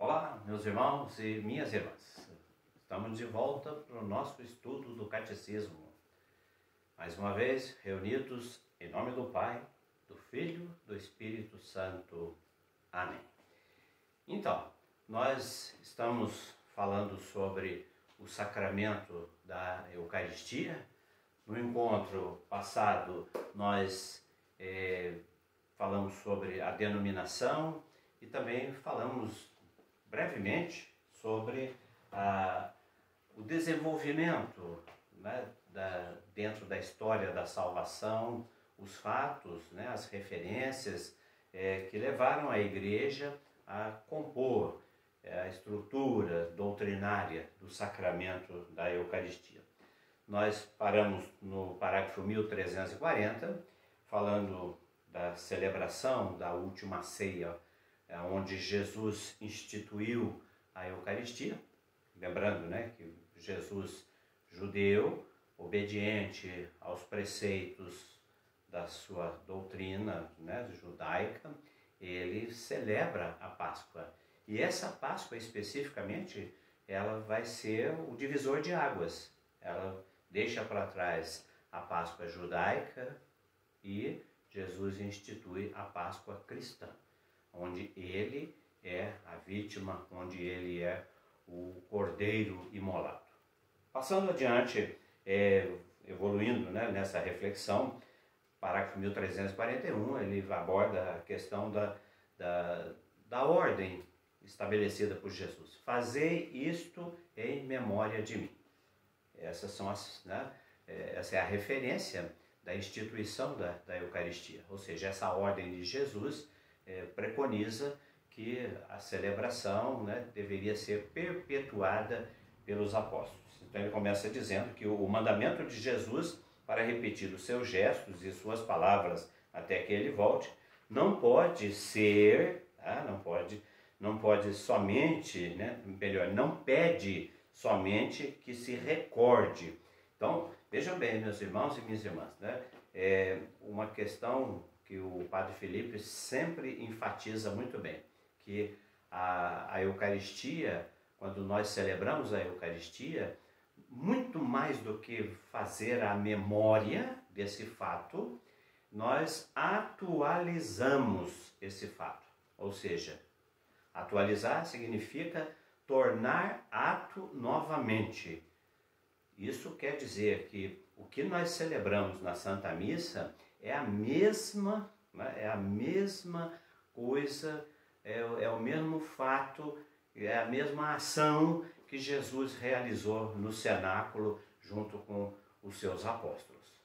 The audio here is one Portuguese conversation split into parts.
Olá, meus irmãos e minhas irmãs. Estamos de volta para o nosso estudo do Catecismo. Mais uma vez, reunidos em nome do Pai, do Filho, do Espírito Santo. Amém. Então, nós estamos falando sobre o sacramento da Eucaristia. No encontro passado, nós falamos sobre a denominação e também falamos brevemente sobre o desenvolvimento, né, dentro da história da salvação, os fatos, né, as referências que levaram a Igreja a compor a estrutura doutrinária do sacramento da Eucaristia. Nós paramos no parágrafo 1340, falando da celebração da última ceia, onde Jesus instituiu a Eucaristia. Lembrando, né, que Jesus, judeu, obediente aos preceitos da sua doutrina, né, judaica, ele celebra a Páscoa. E essa Páscoa especificamente, ela vai ser o divisor de águas. Ela deixa para trás a Páscoa judaica e Jesus institui a Páscoa cristã, onde ele é a vítima, onde ele é o cordeiro imolado. Passando adiante, evoluindo, né, nessa reflexão, parágrafo 1341, ele aborda a questão da ordem estabelecida por Jesus. Fazei isto em memória de mim. Essa é a referência da instituição da Eucaristia, ou seja, essa ordem de Jesus preconiza que a celebração, né, deveria ser perpetuada pelos apóstolos. Então ele começa dizendo que o mandamento de Jesus para repetir os seus gestos e suas palavras até que ele volte não pode ser, não pode somente, né, melhor, não pede somente que se recorde. Então, vejam bem, meus irmãos e minhas irmãs, né, uma questão que o Padre Felipe sempre enfatiza muito bem, que a Eucaristia, quando nós celebramos a Eucaristia, muito mais do que fazer a memória desse fato, nós atualizamos esse fato. Ou seja, atualizar significa tornar ato novamente. Isso quer dizer que o que nós celebramos na Santa Missa é a mesma, né, é a mesma coisa, é o mesmo fato, é a mesma ação que Jesus realizou no cenáculo junto com os seus apóstolos.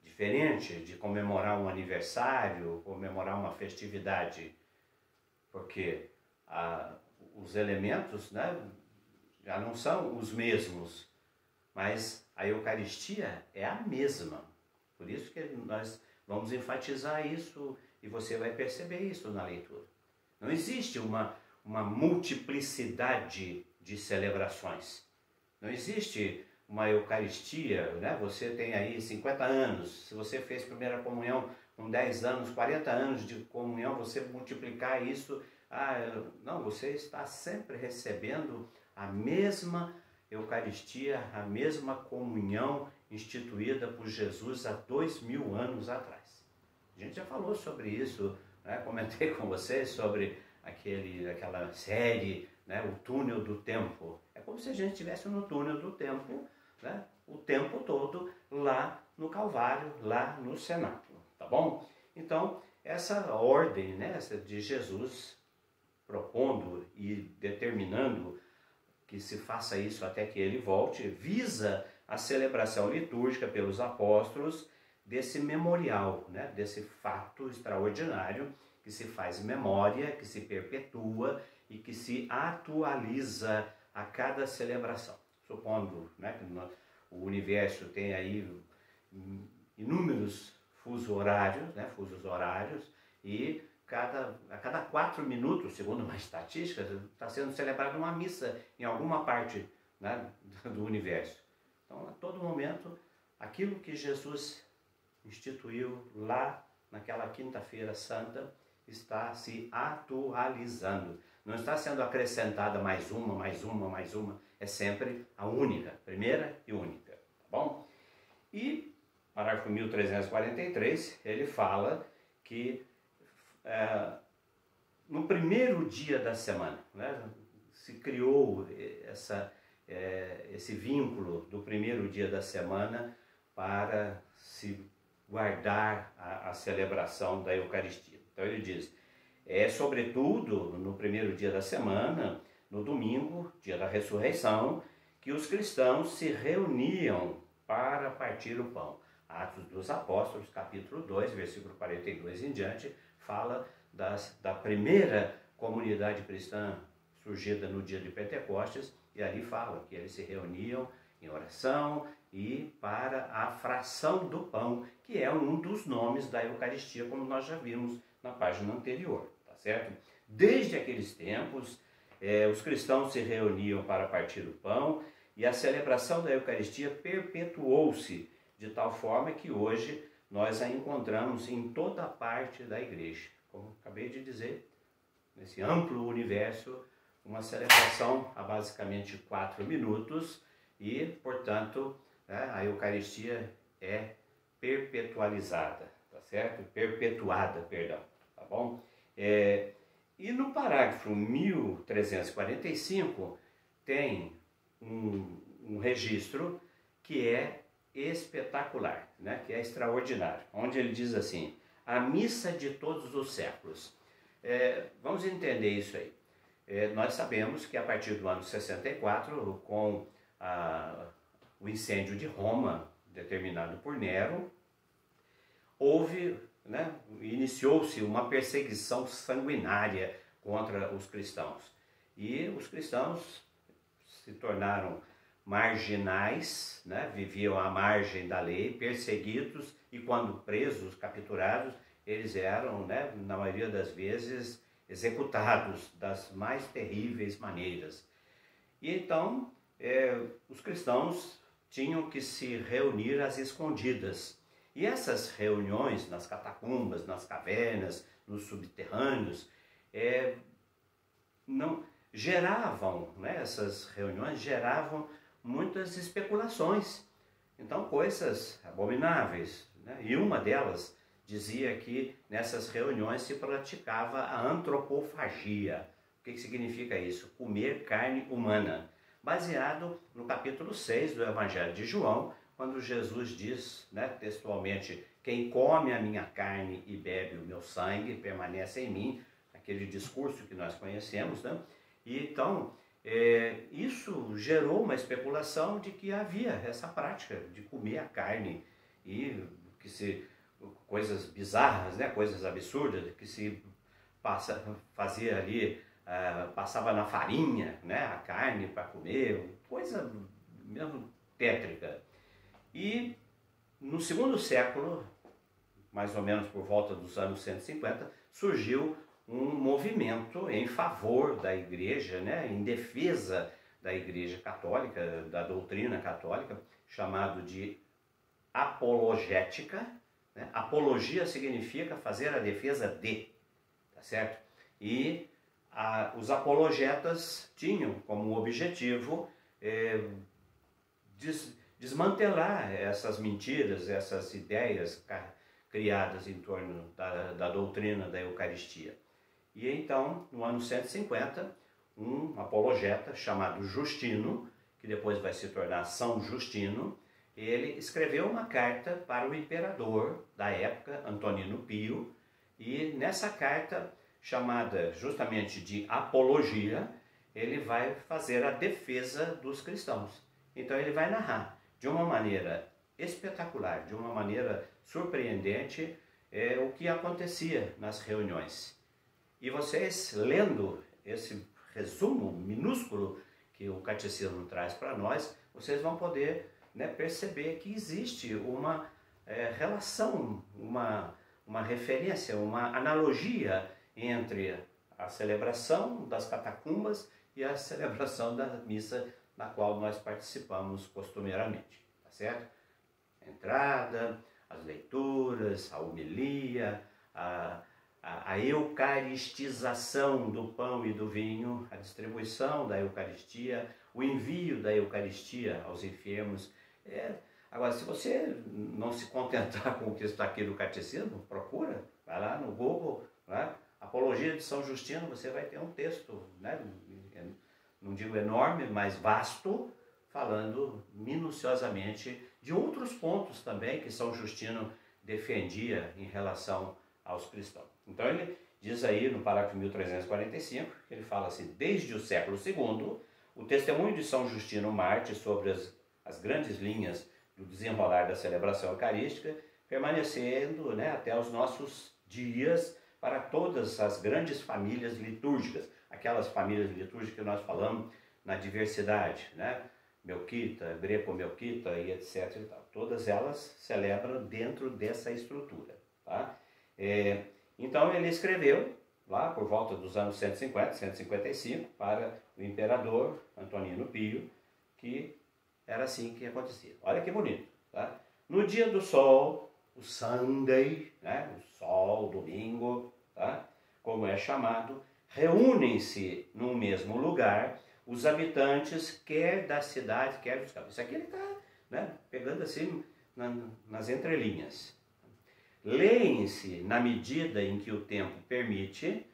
Diferente de comemorar um aniversário, comemorar uma festividade, porque os elementos, né, já não são os mesmos, mas a Eucaristia é a mesma. Por isso que nós vamos enfatizar isso e você vai perceber isso na leitura. Não existe uma multiplicidade de celebrações. Não existe uma Eucaristia, né? Você tem aí 50 anos, se você fez primeira comunhão com 10 anos, 40 anos de comunhão, você multiplicar isso, não, você está sempre recebendo a mesma Eucaristia, a mesma comunhão instituída por Jesus há 2000 anos atrás. A gente já falou sobre isso, né? Comentei com vocês sobre aquela série, né? O Túnel do Tempo. É como se a gente estivesse no túnel do tempo, né? O tempo todo lá no Calvário, lá no cenáculo, tá bom? Então, essa ordem, né, essa de Jesus propondo e determinando que se faça isso até que ele volte, visa a celebração litúrgica pelos apóstolos desse memorial, né, desse fato extraordinário que se faz memória, que se perpetua e que se atualiza a cada celebração. Supondo, né, que o universo tem aí inúmeros fusos horários, e a cada 4 minutos, segundo uma estatística, está sendo celebrada uma missa em alguma parte, né, do universo. Então, a todo momento, aquilo que Jesus instituiu lá naquela quinta-feira santa está se atualizando. não está sendo acrescentada mais uma, mais uma, mais uma. É sempre a única, primeira e única, tá bom? E, parágrafo 1343, ele fala que no primeiro dia da semana, né, se criou esse vínculo do primeiro dia da semana para se guardar a celebração da Eucaristia. Então ele diz, sobretudo no primeiro dia da semana, no domingo, dia da ressurreição, que os cristãos se reuniam para partir o pão. Atos dos Apóstolos, capítulo 2, versículo 42 em diante, fala da primeira comunidade cristã surgida no dia de Pentecostes, e ali fala que eles se reuniam em oração e para a fração do pão, que é um dos nomes da Eucaristia, como nós já vimos na página anterior, tá certo? Desde aqueles tempos, os cristãos se reuniam para partir o pão, e a celebração da Eucaristia perpetuou-se de tal forma que hoje nós a encontramos em toda a parte da igreja. Como acabei de dizer, nesse amplo universo, uma celebração há basicamente 4 minutos e, portanto, a Eucaristia é perpetualizada, tá certo? Perpetuada, perdão, tá bom? E no parágrafo 1345 tem um registro que é espetacular, né? Que é extraordinário, onde ele diz assim, a missa de todos os séculos. Vamos entender isso aí. Nós sabemos que a partir do ano 64, com o incêndio de Roma, determinado por Nero, iniciou-se uma perseguição sanguinária contra os cristãos. E os cristãos se tornaram marginais, né? Viviam à margem da lei, perseguidos, e quando presos, capturados, eles eram, né, na maioria das vezes, executados das mais terríveis maneiras. E então, os cristãos tinham que se reunir às escondidas. E essas reuniões nas catacumbas, nas cavernas, nos subterrâneos, essas reuniões geravam muitas especulações. Então, coisas abomináveis, né? E uma delas dizia que nessas reuniões se praticava a antropofagia. O que significa isso? Comer carne humana. Baseado no capítulo 6 do Evangelho de João, quando Jesus diz, né, textualmente, quem come a minha carne e bebe o meu sangue permanece em mim, aquele discurso que nós conhecemos, né? E então, isso gerou uma especulação de que havia essa prática de comer a carne e coisas bizarras, né, coisas absurdas que se fazia ali, passava na farinha, né, a carne para comer, coisa mesmo tétrica. E no segundo século, mais ou menos por volta dos anos 150, surgiu um movimento em favor da igreja, né, em defesa da igreja católica, da doutrina católica, chamado de apologética, né? Apologia significa fazer a defesa de, tá certo? E os apologetas tinham como objetivo desmantelar essas mentiras, essas ideias criadas em torno da doutrina da Eucaristia. E então, no ano 150, um apologeta chamado Justino, que depois vai se tornar São Justino, ele escreveu uma carta para o imperador da época, Antonino Pio, e nessa carta, chamada justamente de Apologia, ele vai fazer a defesa dos cristãos. Então ele vai narrar de uma maneira espetacular, de uma maneira surpreendente, o que acontecia nas reuniões. E vocês, lendo esse resumo minúsculo que o Catecismo traz para nós, vocês vão poder, né, perceber que existe uma relação, uma referência, uma analogia entre a celebração das catacumbas e a celebração da missa na qual nós participamos costumeiramente, tá certo? A entrada, as leituras, a homilia, a eucaristização do pão e do vinho, a distribuição da Eucaristia, o envio da Eucaristia aos enfermos. Agora, se você não se contentar com o que está aqui no Catecismo, procura, vai lá no Google, né? Apologia de São Justino, você vai ter um texto, né? Não digo enorme, mas vasto, falando minuciosamente de outros pontos também que São Justino defendia em relação aos cristãos. Então ele diz aí no parágrafo 1345, que ele fala assim: desde o século II, o testemunho de São Justino Mártir sobre as grandes linhas do desenrolar da celebração eucarística, permanecendo, né, até os nossos dias para todas as grandes famílias litúrgicas, aquelas famílias litúrgicas que nós falamos na diversidade, né? Melquita, greco-melquita e etc. E tal. Todas elas celebram dentro dessa estrutura. Tá? Então ele escreveu, lá por volta dos anos 150, 155, para o imperador Antonino Pio, que era assim que acontecia. Olha que bonito. Tá? No dia do sol, o Sunday, né? O sol, domingo, tá? Como é chamado, reúnem-se num mesmo lugar os habitantes, quer da cidade, quer dos campos. Isso aqui ele está, né, pegando assim nas entrelinhas. Leem-se na medida em que o tempo permite,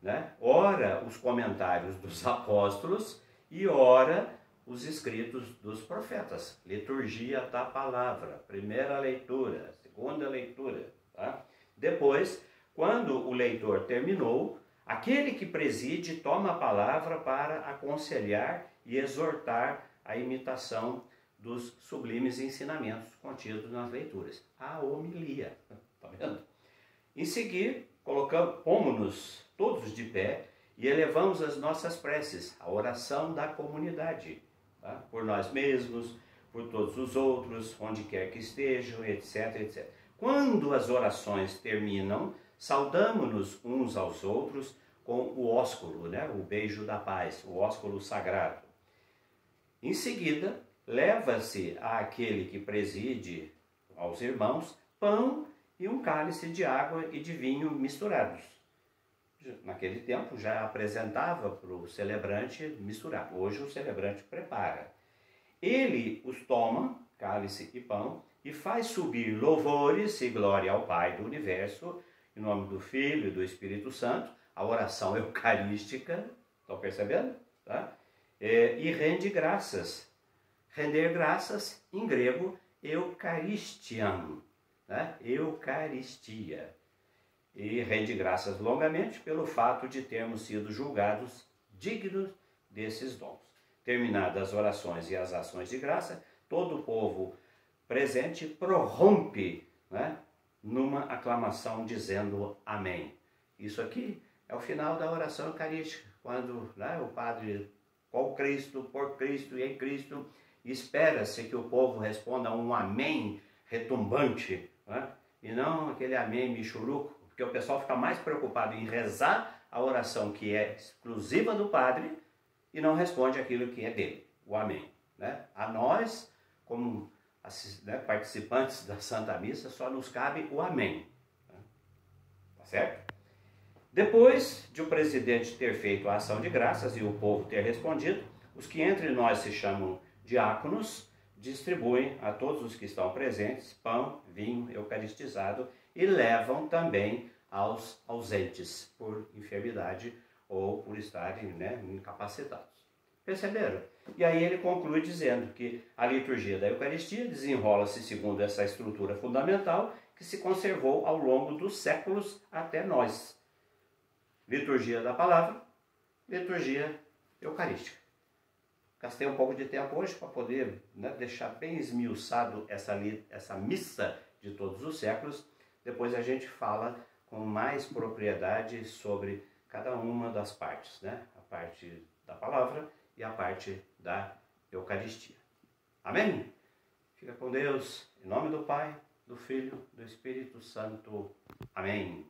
né, ora os comentários dos apóstolos e ora os escritos dos profetas. Liturgia da palavra, primeira leitura, segunda leitura. Tá? Depois, quando o leitor terminou, aquele que preside toma a palavra para aconselhar e exortar a imitação dos sublimes ensinamentos contidos nas leituras. A homilia. Está vendo? Em seguida, pomos-nos todos de pé e elevamos as nossas preces, a oração da comunidade, tá? Por nós mesmos, por todos os outros, onde quer que estejam, etc, etc. Quando as orações terminam, saudamo-nos uns aos outros com o ósculo, né? O beijo da paz, o ósculo sagrado. Em seguida, leva-se àquele que preside aos irmãos pão e um cálice de água e de vinho misturados. Naquele tempo já apresentava para o celebrante misturado. Hoje o celebrante prepara. Ele os toma, cálice e pão, e faz subir louvores e glória ao Pai do Universo, em nome do Filho e do Espírito Santo, a oração eucarística, estão percebendo? Tá? E rende graças. Render graças, em grego, eucharistian, né? Eucaristia. E rende graças longamente pelo fato de termos sido julgados dignos desses dons. Terminadas as orações e as ações de graça, todo o povo presente prorrompe, né, numa aclamação dizendo amém. Isso aqui é o final da oração eucarística, quando, né, o padre, com Cristo, por Cristo e em Cristo, espera-se que o povo responda um amém retumbante, né, e não aquele amém michuruco, porque o pessoal fica mais preocupado em rezar a oração que é exclusiva do padre e não responde aquilo que é dele, o amém. Né? A nós, como participantes da Santa Missa, só nos cabe o amém. Tá certo? Depois de o presidente ter feito a ação de graças e o povo ter respondido, os que entre nós se chamam diáconos distribuem a todos os que estão presentes pão, vinho eucaristizado e levam também aos ausentes por enfermidade ou por estarem, né, incapacitados. Perceberam? E aí ele conclui dizendo que a liturgia da Eucaristia desenrola-se segundo essa estrutura fundamental que se conservou ao longo dos séculos até nós. Liturgia da palavra, liturgia eucarística. Gastei um pouco de tempo hoje para poder, né, deixar bem esmiuçado essa missa de todos os séculos. Depois a gente fala com mais propriedade sobre cada uma das partes, né? A parte da palavra e a parte da Eucaristia. Amém? Fica com Deus, em nome do Pai, do Filho, do Espírito Santo. Amém.